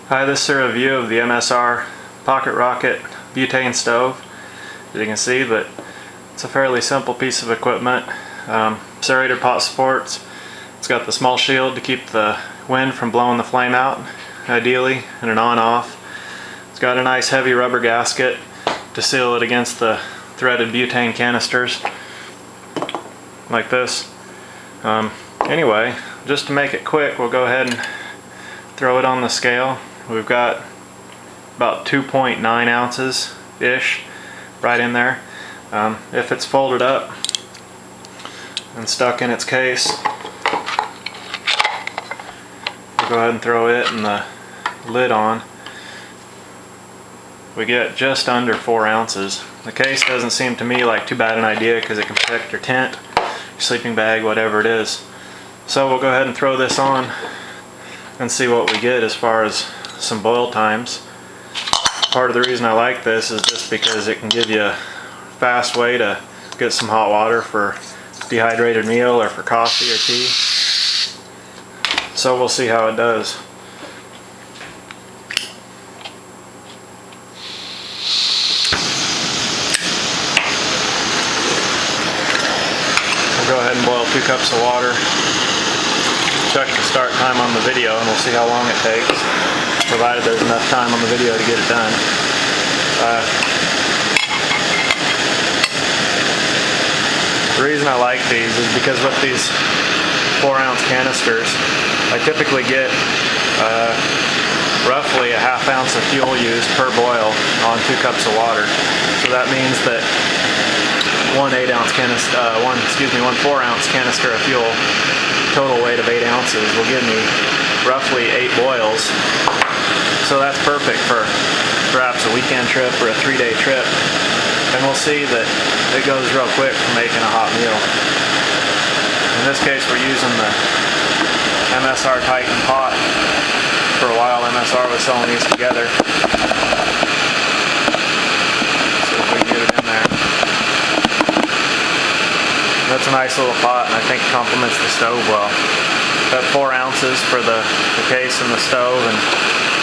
Hi, this is a review of the MSR Pocket Rocket butane stove, as you can see, but it's a fairly simple piece of equipment. Serrated pot supports. It's got the small shield to keep the wind from blowing the flame out, ideally, and an on-off. It's got a nice heavy rubber gasket to seal it against the threaded butane canisters, like this. Anyway, just to make it quick, we'll go ahead and throw it on the scale. We've got about 2.9 ounces-ish right in there. If it's folded up and stuck in its case, we'll go ahead and throw it and the lid on. We get just under 4 ounces. The case doesn't seem to me like too bad an idea because it can protect your tent, your sleeping bag, whatever it is. So we'll go ahead and throw this on and see what we get as far as some boil times. Part of the reason I like this is just because it can give you a fast way to get some hot water for dehydrated meal or for coffee or tea. So we'll see how it does. We'll go ahead and boil 2 cups of water. Check the start time on the video and we'll see how long it takes, provided there's enough time on the video to get it done. The reason I like these is because with these 4-ounce canisters, I typically get roughly a ½ ounce of fuel used per boil on 2 cups of water. So that means that one 4-ounce canister of fuel, total weight of 8 ounces, will give me roughly 8 boils. So that's perfect for perhaps a weekend trip or a 3-day trip. And we'll see that it goes real quick for making a hot meal. In this case, we're using the MSR Titan pot. For a while, MSR was selling these together. See if we can get it in there. That's a nice little pot, and I think it complements the stove well. Got 4 ounces for the case and the stove, and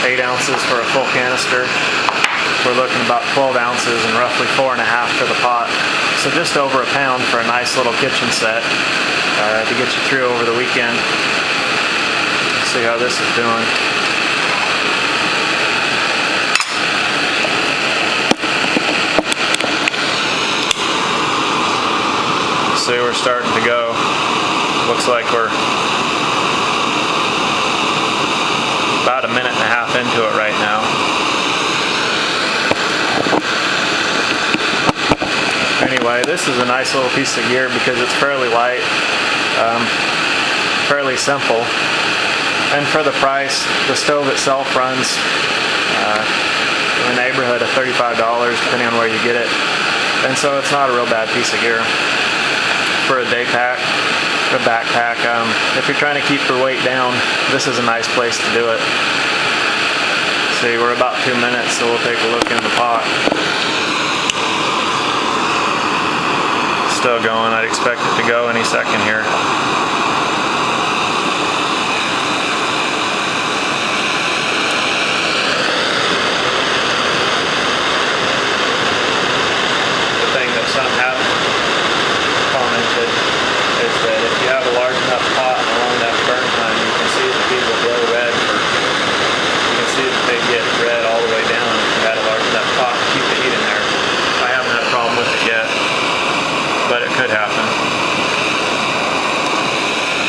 8 ounces for a full canister. We're looking about 12 ounces and roughly 4.5 for the pot. So just over a pound for a nice little kitchen set to get you through over the weekend. Let's see how this is doing. See, we're starting to go. Looks like we're about 1.5 minutes into it right now. Anyway, this is a nice little piece of gear because it's fairly light, fairly simple, and for the price, the stove itself runs in the neighborhood of $35 depending on where you get it, and so it's not a real bad piece of gear for a day pack, a backpack. If you're trying to keep your weight down, this is a nice place to do it. See, we're about 2 minutes, so we'll take a look in the pot. Still going. I'd expect it to go any second here. The thing that some have commented is that if you have a large enough pot and a long enough burn time, you can see that these will glow red. You can see that they get red all the way down if you had a large enough pot to keep the heat in there. I haven't had a problem with it yet, but it could happen.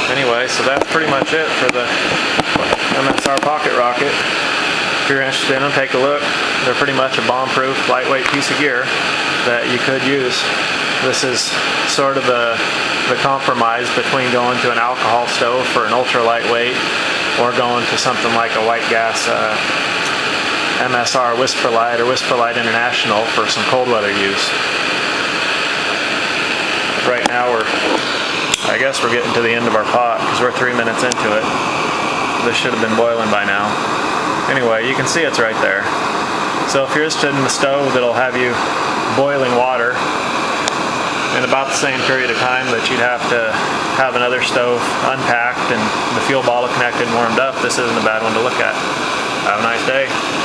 Anyway, so that's pretty much it for the MSR Pocket Rocket. If you're interested in them, take a look. They're pretty much a bomb-proof, lightweight piece of gear that you could use. This is sort of the compromise between going to an alcohol stove for an ultra lightweight or going to something like a white gas MSR Whisperlight or Whisperlight International for some cold weather use. Right now I guess we're getting to the end of our pot because we're 3 minutes into it. This should have been boiling by now. Anyway, you can see it's right there. So if you're interested in the stove that'll have you boiling water in about the same period of time that you'd have to have another stove unpacked and the fuel bottle connected and warmed up, this isn't a bad one to look at. Have a nice day.